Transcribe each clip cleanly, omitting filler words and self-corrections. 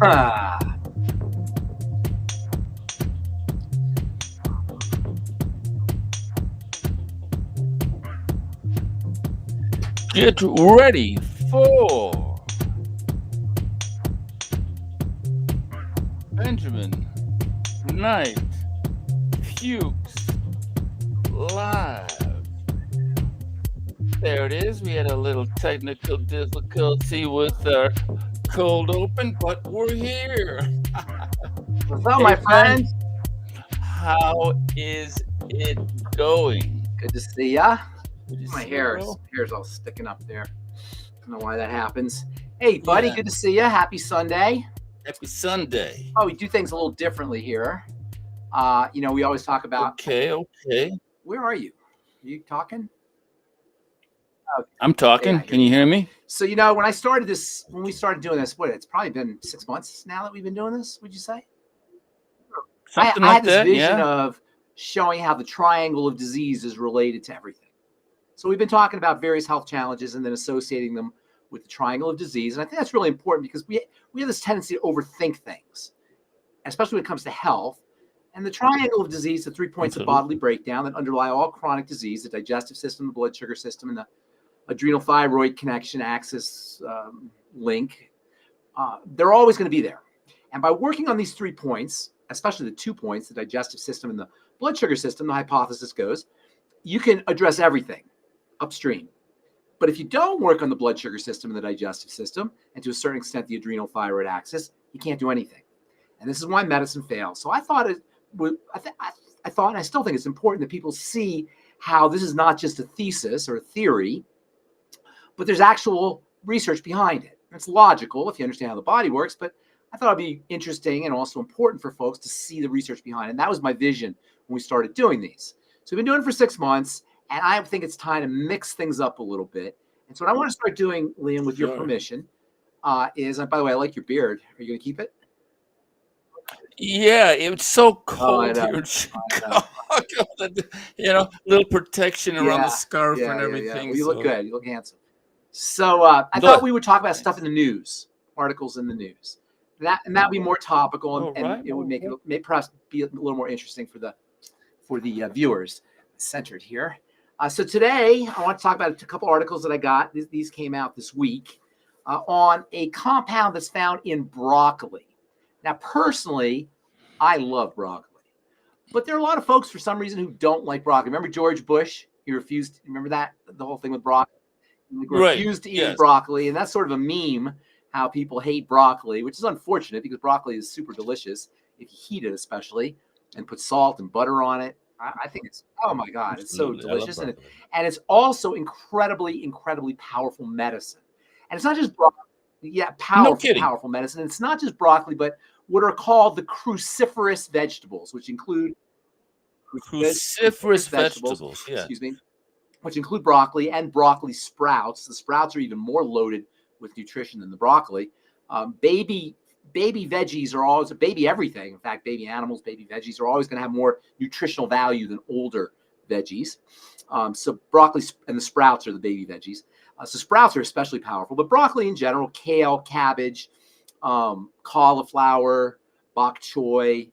Get ready for Benjamin Knight Fuchs Live. There it is. We had a little technical difficulty with our cold open, but we're here. What's up, Hey, my Ben, friend? how is it going? Good to see ya. Good to My see you, hair's bro. all sticking up there. I don't know why that happens. Hey, buddy, Yeah. good to see ya. Happy Sunday. Happy Sunday. Oh, we do things a little differently here. We always talk about. Okay. Where are you? Are you talking? Oh, I'm yeah, talking. I Can you hear me? So, when we started doing this, it's probably been 6 months now that we've been doing this, would you say? Something I like had this that, vision yeah. of showing how the triangle of disease is related to everything. So we've been talking about various health challenges and then associating them with the triangle of disease. And I think that's really important because we have this tendency to overthink things, especially when it comes to health. And the triangle of disease, the 3 points of bodily Absolutely. breakdown that underlie all chronic disease, the digestive system, the blood sugar system, and the adrenal thyroid connection axis link, they're always going to be there. And by working on these 3 points, especially the 2 points, the digestive system and the blood sugar system, the hypothesis goes, you can address everything upstream. But if you don't work on the blood sugar system and the digestive system, and to a certain extent the adrenal thyroid axis, you can't do anything. And this is why medicine fails. So I thought I thought, and I still think it's important that people see how this is not just a thesis or a theory, but there's actual research behind it. It's logical if you understand how the body works, but I thought it'd be interesting and also important for folks to see the research behind it. And that was my vision when we started doing these. So we've been doing it for 6 months, and I think it's time to mix things up a little bit. And so what I want to start doing, Liam, with your Sure. permission, is, and by the way, I like your beard. Are you going to keep it? Yeah, it's so cold know. here in Chicago. Little protection around the scarf and Yeah. everything. Well, you look so- good. You look handsome. So I thought we would talk about stuff in the news, articles in the news. That would be more topical, and, All right. and it would make it perhaps be a little more interesting for the viewers. Centered here. So today I want to talk about a couple articles that I got. These came out this week on a compound that's found in broccoli. Now, personally, I love broccoli, but there are a lot of folks for some reason who don't like broccoli. Remember George Bush? He refused. Remember that, the whole thing with broccoli. He refused to eat broccoli, and that's sort of a meme. How people hate broccoli, which is unfortunate because broccoli is super delicious if you heat it, especially, and put salt and butter on it. I think it's, oh my God, it's so delicious. And it's also incredibly, incredibly powerful medicine. And it's not just broccoli. Yeah, powerful medicine. And it's not just broccoli, but what are called the cruciferous vegetables, which include cruciferous vegetables. Yeah. Excuse me, which include broccoli and broccoli sprouts. The sprouts are even more loaded with nutrition than the broccoli. Baby veggies are always baby everything. In fact, baby animals, baby veggies are always going to have more nutritional value than older veggies. So broccoli and the sprouts are the baby veggies. So sprouts are especially powerful, but broccoli in general, kale, cabbage, cauliflower, bok choy,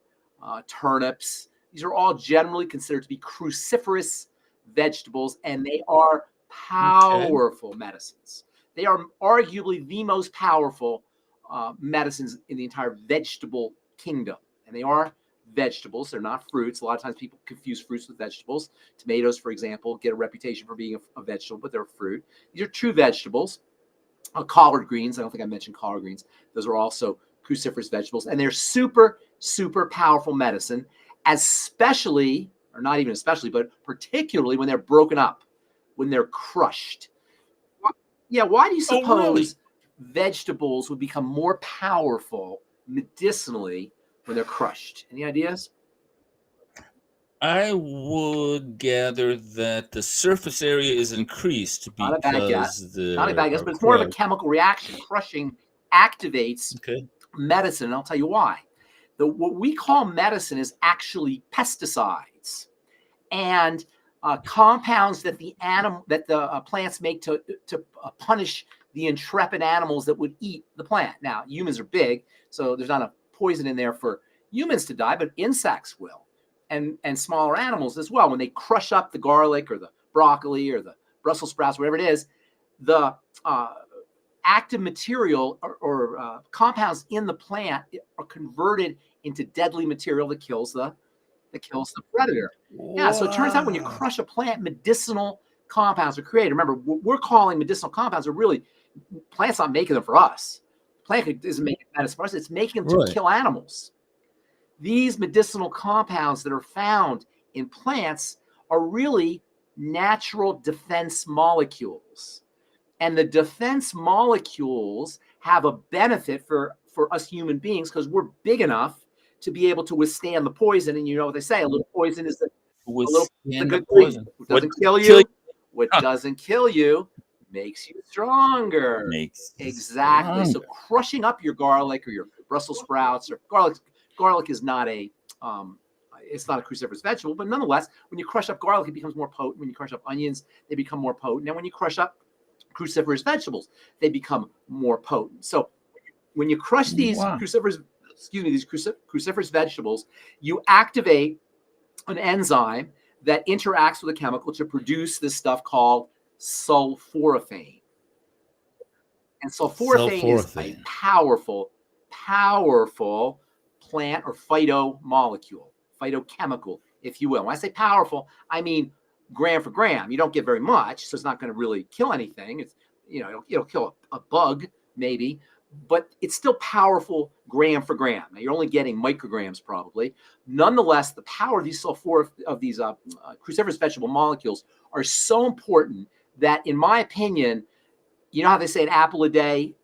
turnips. These are all generally considered to be cruciferous vegetables, and they are powerful medicines. They are arguably the most powerful medicines in the entire vegetable kingdom. And they are vegetables. They're not fruits. A lot of times people confuse fruits with vegetables. Tomatoes, for example, get a reputation for being a vegetable, but they're fruit. These are true vegetables. Collard greens. I don't think I mentioned collard greens. Those are also cruciferous vegetables. And they're super, super powerful medicine, especially, or not even especially, but particularly when they're broken up, when they're crushed. Yeah, why do you suppose vegetables would become more powerful medicinally when they're crushed? Any ideas? I would gather that the surface area is increased because not a bad guess, but it's more of a chemical reaction. Crushing activates medicine, and I'll tell you why. What we call medicine is actually pesticides and compounds that the plants make to punish the intrepid animals that would eat the plant. Now, humans are big, so there's not enough poison in there for humans to die, but insects will, and smaller animals as well. When they crush up the garlic or the broccoli or the Brussels sprouts, whatever it is, the active material or compounds in the plant are converted into deadly material that kills the predator. Yeah, so it turns out when you Wow. crush a plant, medicinal compounds are created. Remember, what we're calling medicinal compounds are really, plants not making them for us. Plant isn't making medicine for us, it's making them to Right. kill animals. These medicinal compounds that are found in plants are really natural defense molecules. And the defense molecules have a benefit for us human beings because we're big enough to be able to withstand the poison. And you know what they say, a little poison is a little the Withstand the good for you. poison. What doesn't kill kill you, what doesn't kill you makes you stronger. makes you Exactly. So stronger. crushing up your garlic or your Brussels sprouts or garlic is not a it's not a cruciferous vegetable, but nonetheless, when you crush up garlic, it becomes more potent. When you crush up onions, they become more potent. And when you crush up cruciferous vegetables, they become more potent. So when you crush these Wow. cruciferous vegetables, you activate an enzyme that interacts with a chemical to produce this stuff called sulforaphane. And sulforaphane is a powerful plant or phytochemical, if you will. When I say powerful, I mean gram for gram. You don't get very much, so it's not going to really kill anything. It's, you know, it'll kill a bug maybe, but it's still powerful gram for gram. Now you're only getting micrograms probably. Nonetheless, the power of these cruciferous vegetable molecules are so important that, in my opinion, you know how they say an apple a day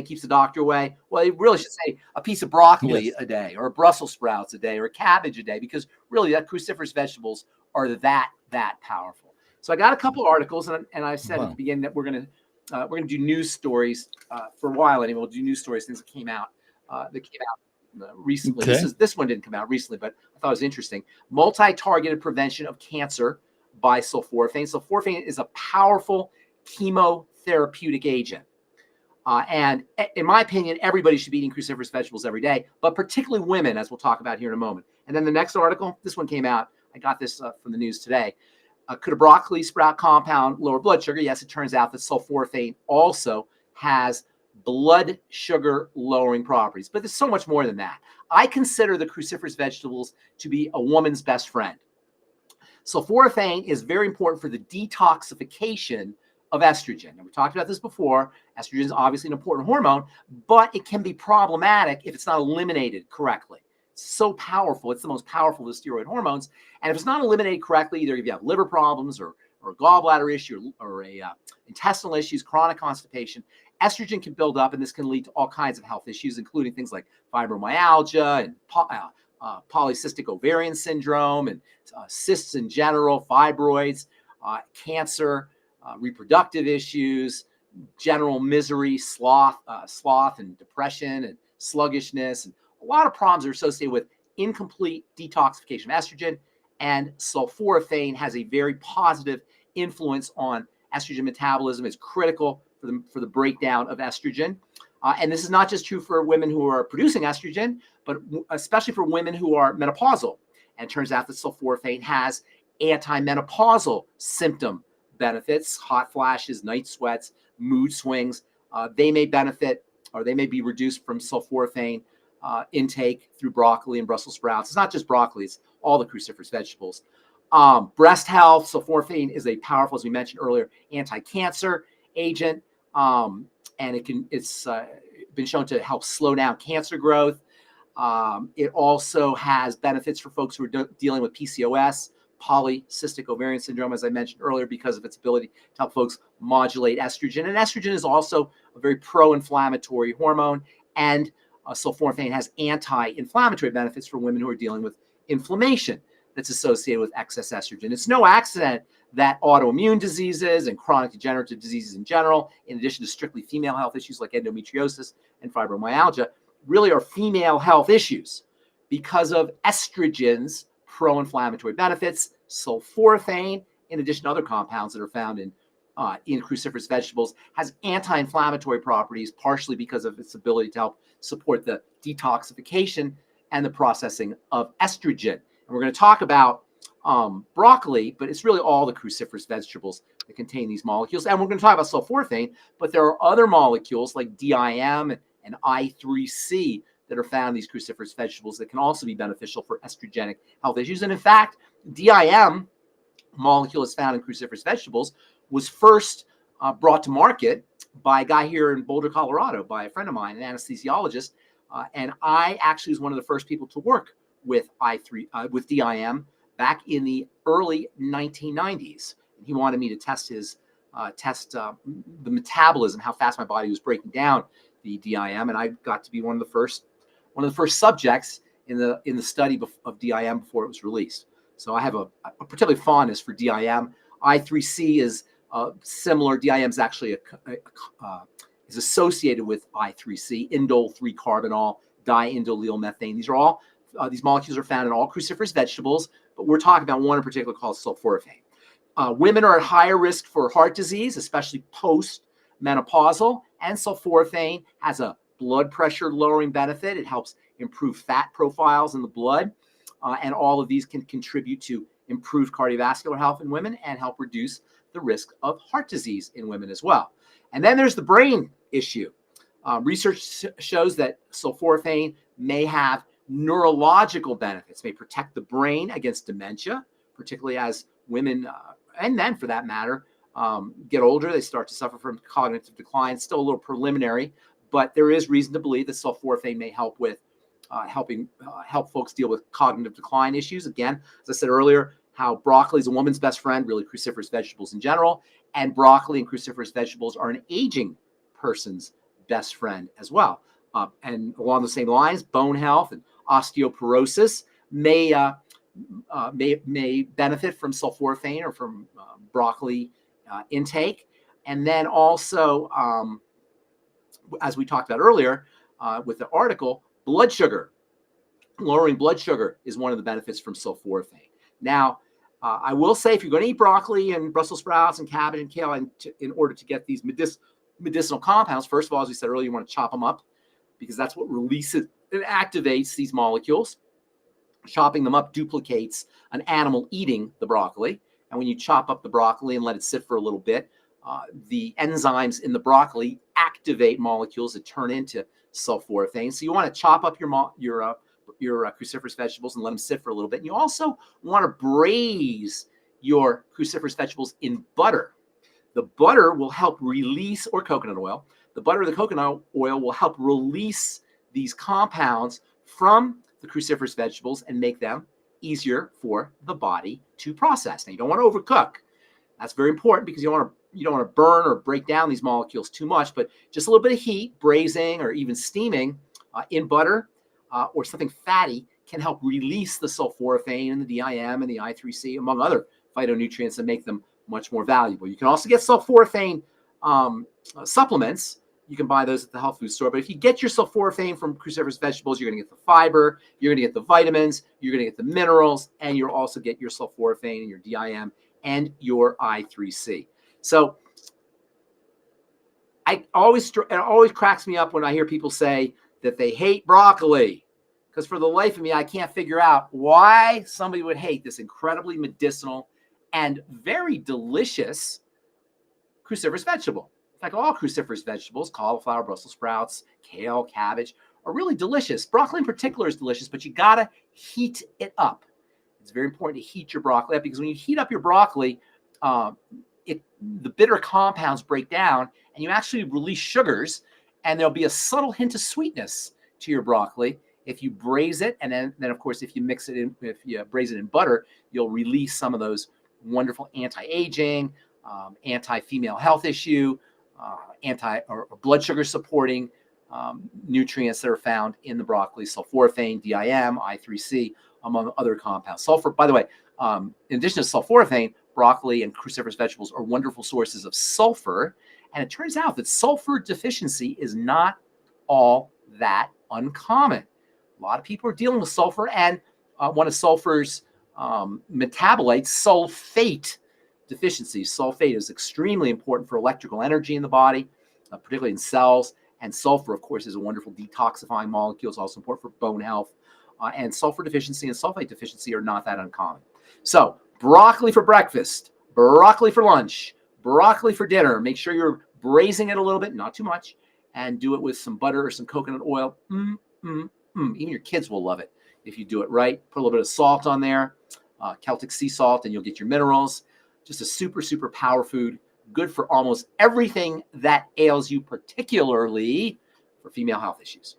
keeps the doctor away? Well, they really should say a piece of broccoli a day, or Brussels sprouts a day, or a cabbage a day, because really that cruciferous vegetables are that powerful. So I got a couple articles, and I said at the beginning that we're gonna do news stories for a while anyway. We'll do news stories, things that came out recently. Okay. This one didn't come out recently, but I thought it was interesting. Multi-targeted prevention of cancer by sulforaphane. Sulforaphane is a powerful chemotherapeutic agent. And in my opinion, everybody should be eating cruciferous vegetables every day, but particularly women, as we'll talk about here in a moment. And then the next article, this one came out. I got this from the news today. Could a broccoli sprout compound lower blood sugar? Yes, it turns out that sulforaphane also has blood sugar lowering properties, but there's so much more than that. I consider the cruciferous vegetables to be a woman's best friend. Sulforaphane is very important for the detoxification of estrogen. And we talked about this before. Estrogen is obviously an important hormone, but it can be problematic if it's not eliminated correctly. It's so powerful. It's the most powerful of the steroid hormones. And if it's not eliminated correctly, either if you have liver problems or a gallbladder issue or intestinal issues, chronic constipation, estrogen can build up, and this can lead to all kinds of health issues, including things like fibromyalgia and polycystic ovarian syndrome and cysts in general, fibroids, cancer, reproductive issues, general misery, sloth and depression and sluggishness. And a lot of problems are associated with incomplete detoxification of estrogen. And sulforaphane has a very positive influence on estrogen metabolism. It's critical for the breakdown of estrogen. And this is not just true for women who are producing estrogen, but especially for women who are menopausal. And it turns out that sulforaphane has anti-menopausal symptom benefits: hot flashes, night sweats, mood swings. They may benefit, or they may be reduced from sulforaphane intake through broccoli and Brussels sprouts. It's not just broccoli, it's all the cruciferous vegetables. Breast health, sulforaphane is a powerful, as we mentioned earlier, anti-cancer agent. And it's been shown to help slow down cancer growth. It also has benefits for folks who are dealing with PCOS, polycystic ovarian syndrome, as I mentioned earlier, because of its ability to help folks modulate estrogen. And estrogen is also a very pro-inflammatory hormone, and sulforaphane has anti-inflammatory benefits for women who are dealing with inflammation that's associated with excess estrogen. It's no accident that autoimmune diseases and chronic degenerative diseases in general, in addition to strictly female health issues like endometriosis and fibromyalgia, really are female health issues because of estrogen's pro-inflammatory benefits. Sulforaphane, in addition to other compounds that are found in in cruciferous vegetables has anti-inflammatory properties, partially because of its ability to help support the detoxification and the processing of estrogen. And we're going to talk about broccoli, but it's really all the cruciferous vegetables that contain these molecules. And we're going to talk about sulforaphane, but there are other molecules like DIM and I3C that are found in these cruciferous vegetables that can also be beneficial for estrogenic health issues. And in fact, DIM molecule is found in cruciferous vegetables was first brought to market by a guy here in Boulder, Colorado, by a friend of mine, an anesthesiologist. And I actually was one of the first people to work with with DIM back in the early 1990s. And he wanted me to test the metabolism, how fast my body was breaking down the DIM, and I got to be one of the first subjects in the study of DIM before it was released. So I have a particular fondness for DIM. I3C is similar. DIM is actually is associated with I3C, indole 3-carbinol, diindolylmethane. These are all these molecules are found in all cruciferous vegetables, but we're talking about one in particular called sulforaphane. Women are at higher risk for heart disease, especially post-menopausal, and sulforaphane has a blood pressure lowering benefit. It helps improve fat profiles in the blood, and all of these can contribute to improved cardiovascular health in women and help reduce the risk of heart disease in women as well. And then there's the brain issue. Research shows that sulforaphane may have neurological benefits, may protect the brain against dementia, particularly as women, and men for that matter, get older. They start to suffer from cognitive decline. It's still a little preliminary, but there is reason to believe that sulforaphane may help with help folks deal with cognitive decline issues. Again, as I said earlier, how broccoli is a woman's best friend, really cruciferous vegetables in general, and broccoli and cruciferous vegetables are an aging person's best friend as well. And along the same lines, bone health and osteoporosis may benefit from sulforaphane or from broccoli intake. And then also, as we talked about earlier with the article, blood sugar. Lowering blood sugar is one of the benefits from sulforaphane. Now, I will say if you're going to eat broccoli and Brussels sprouts and cabbage and kale in order to get these medicinal compounds, first of all, as we said earlier, you want to chop them up because that's what releases and activates these molecules. Chopping them up duplicates an animal eating the broccoli. And when you chop up the broccoli and let it sit for a little bit, the enzymes in the broccoli activate molecules that turn into sulforaphane. So you want to chop up your cruciferous vegetables and let them sit for a little bit. And you also want to braise your cruciferous vegetables in butter. The butter will help release, or coconut oil, the butter or the coconut oil will help release these compounds from the cruciferous vegetables and make them easier for the body to process. Now, you don't want to overcook. That's very important because you don't want to burn or break down these molecules too much, but just a little bit of heat, braising, or even steaming in butter or something fatty can help release the sulforaphane and the DIM and the I3C, among other phytonutrients, and make them much more valuable. You can also get sulforaphane supplements. You can buy those at the health food store. But if you get your sulforaphane from cruciferous vegetables, you're going to get the fiber, you're going to get the vitamins, you're going to get the minerals, and you'll also get your sulforaphane and your DIM and your I3C. So it always cracks me up when I hear people say that they hate broccoli, because for the life of me, I can't figure out why somebody would hate this incredibly medicinal and very delicious cruciferous vegetable. In fact, all cruciferous vegetables, cauliflower, Brussels sprouts, kale, cabbage, are really delicious. Broccoli in particular is delicious, but you gotta heat it up. It's very important to heat your broccoli up, because when you heat up your broccoli, the bitter compounds break down and you actually release sugars, and there'll be a subtle hint of sweetness to your broccoli if you braise it. And then of course, if you braise it in butter, you'll release some of those wonderful anti-aging, anti-female health issue, or blood sugar supporting nutrients that are found in the broccoli: sulforaphane, DIM, I3C, among other compounds. Sulfur, by the way, in addition to sulforaphane, broccoli and cruciferous vegetables are wonderful sources of sulfur. And it turns out that sulfur deficiency is not all that uncommon. A lot of people are dealing with sulfur, and one of sulfur's metabolites, sulfate, deficiency. Sulfate is extremely important for electrical energy in the body, particularly in cells. And sulfur, of course, is a wonderful detoxifying molecule. It's also important for bone health. And sulfur deficiency and sulfate deficiency are not that uncommon. So broccoli for breakfast, broccoli for lunch, broccoli for dinner. Make sure you're braising it a little bit, not too much, and do it with some butter or some coconut oil. Even your kids will love it if you do it right. Put a little bit of salt on there, Celtic sea salt, and you'll get your minerals. Just a super, super power food. Good for almost everything that ails you, particularly for female health issues.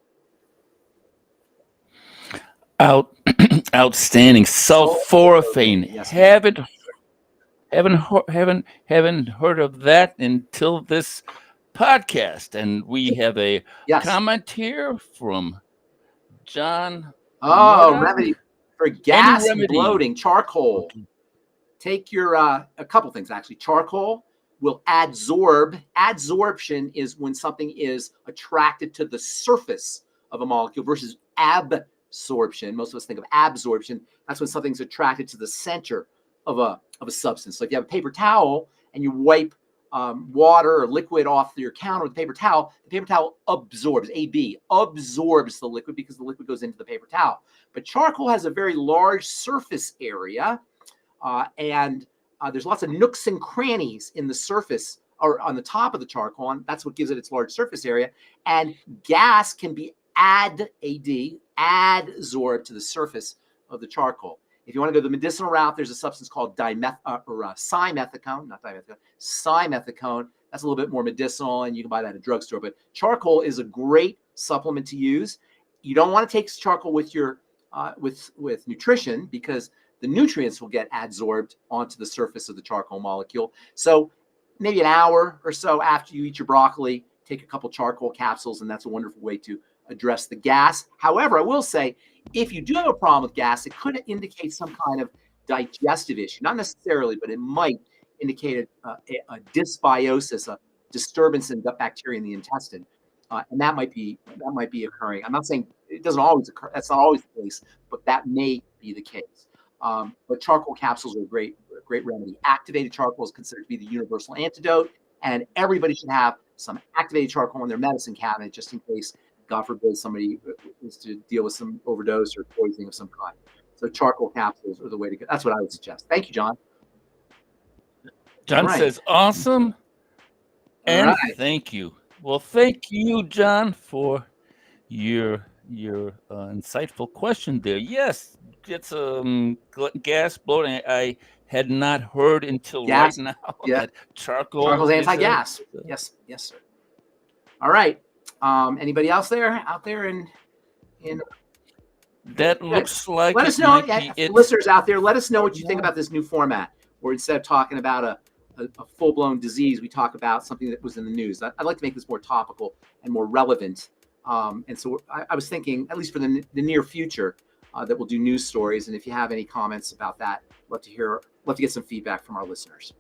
Outstanding. Sulforaphane. Yes, Haven't heard of that until this podcast. And we have a comment here from John. Remedy for gas and bloating, charcoal. Okay. Take your a couple things actually. Charcoal will adsorb. Adsorption is when something is attracted to the surface of a molecule versus absorption. Most of us think of absorption. That's when something's attracted to the center of a substance. So if you have a paper towel and you wipe water or liquid off your counter with a paper towel, the paper towel absorbs, absorbs the liquid because the liquid goes into the paper towel. But charcoal has a very large surface area, and there's lots of nooks and crannies in the surface or on the top of the charcoal, and that's what gives it its large surface area. And gas can be adsorbed to the surface of the charcoal. If you want to go the medicinal route, there's a substance called simethicone. That's a little bit more medicinal, and you can buy that at a drugstore. But charcoal is a great supplement to use. You don't want to take charcoal with your with nutrition because the nutrients will get adsorbed onto the surface of the charcoal molecule. So maybe an hour or so after you eat your broccoli, take a couple charcoal capsules, and that's a wonderful way to address the gas. However, I will say, if you do have a problem with gas, it could indicate some kind of digestive issue. Not necessarily, but it might indicate a dysbiosis, a disturbance in gut bacteria in the intestine. And that might be occurring. I'm not saying it doesn't always occur. That's not always the case, but that may be the case. But charcoal capsules are a great remedy. Activated charcoal is considered to be the universal antidote, and everybody should have some activated charcoal in their medicine cabinet just in case, God forbid, somebody is to deal with some overdose or poisoning of some kind. So charcoal capsules are the way to go. That's what I would suggest. Thank you, John. John says, awesome. And thank you. Well, thank you, John, for your insightful question there. Yes, it's gas bloating. I had not heard until right now that charcoal is anti-gas. Yes, sir. All right. Anybody else out there in that looks like let us know, listeners out there, let us know what you think about this new format, where instead of talking about a full-blown disease, we talk about something that was in the news. I'd like to make this more topical and more relevant. And so I was thinking, at least for the near future, that we'll do news stories. And if you have any comments about that, love to get some feedback from our listeners.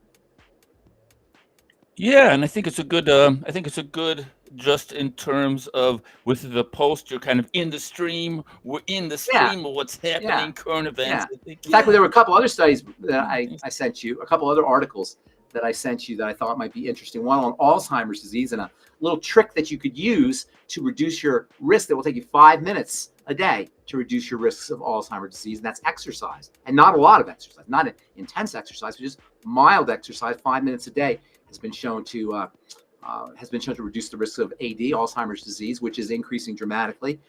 Yeah, and I think it's a good. Just in terms of with the post, you're kind of in the stream. We're in the stream of what's happening, current events. In fact, there were a couple other studies that I sent you, a couple other articles that I sent you that I thought might be interesting. One on Alzheimer's disease and a little trick that you could use to reduce your risk that will take you 5 minutes a day to reduce your risks of Alzheimer's disease, and that's exercise. And not a lot of exercise, not an intense exercise, but just mild exercise. 5 minutes a day has been shown to reduce the risk of AD, Alzheimer's disease, which is increasing dramatically.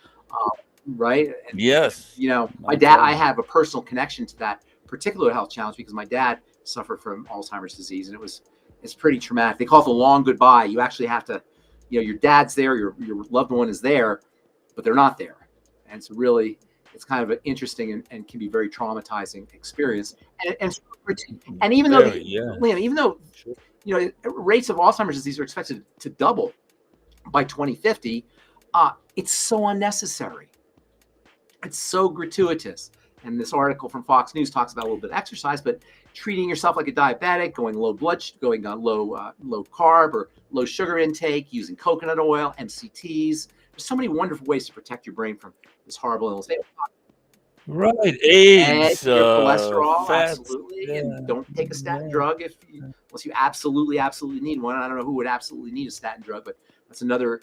Right? Yes. You know, my dad, I have a personal connection to that particular health challenge because my dad suffered from Alzheimer's disease, and it's pretty traumatic. They call it the long goodbye. You actually have to, your dad's there, your loved one is there, but they're not there. And it's kind of an interesting and can be very traumatizing experience. And even though, Liam, even though, rates of Alzheimer's disease are expected to double by 2050, it's so unnecessary. It's so gratuitous. And this article from Fox News talks about a little bit of exercise, but treating yourself like a diabetic, going low carb or low sugar intake, using coconut oil, MCTs. There's so many wonderful ways to protect your brain from this horrible illness. Right. Add AIDS, to your cholesterol, fats. absolutely, Yeah. and don't take a statin Yeah. drug unless you absolutely need one. I don't know who would absolutely need a statin drug, but that's another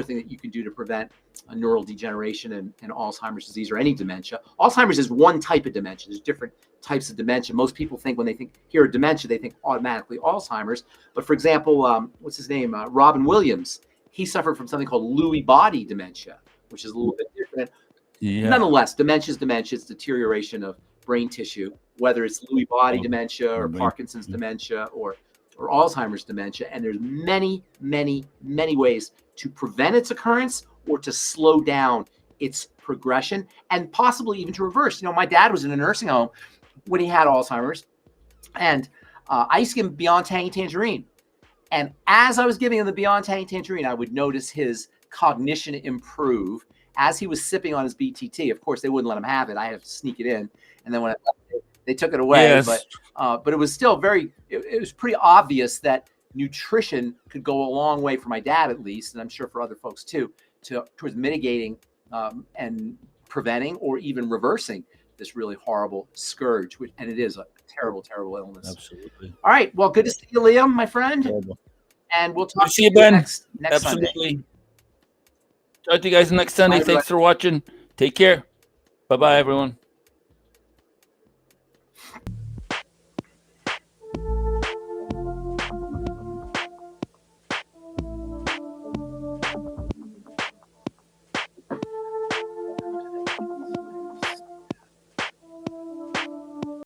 thing that you can do to prevent a neural degeneration and Alzheimer's disease or any dementia. Alzheimer's is one type of dementia. There's different types of dementia. Most people think when they hear dementia, they think automatically Alzheimer's. But for example, what's his name? Robin Williams. He suffered from something called Lewy body dementia, which is a little bit different. Yeah. Nonetheless, dementia is dementia. It's deterioration of brain tissue, whether it's Lewy body dementia or Parkinson's dementia or Alzheimer's dementia. And there's many, many, many ways to prevent its occurrence or to slow down its progression and possibly even to reverse. You know, my dad was in a nursing home when he had Alzheimer's, and I used to give him Beyond Tangy Tangerine. And as I was giving him the Beyond Tangy Tangerine, I would notice his cognition improve as he was sipping on his BTT. Of course, they wouldn't let him have it. I had to sneak it in, and then when I left it, they took it away. Yes. But it was still it was pretty obvious that nutrition could go a long way for my dad, at least, and I'm sure for other folks too, towards mitigating and preventing or even reversing this really horrible scourge, and it is a terrible, terrible illness. Absolutely. All right. Well, good to see you, Liam, my friend. Terrible. And we'll talk to you, Ben. next Absolutely. Sunday. Talk to you guys next Sunday. Thanks for watching. Take care. Bye-bye, everyone.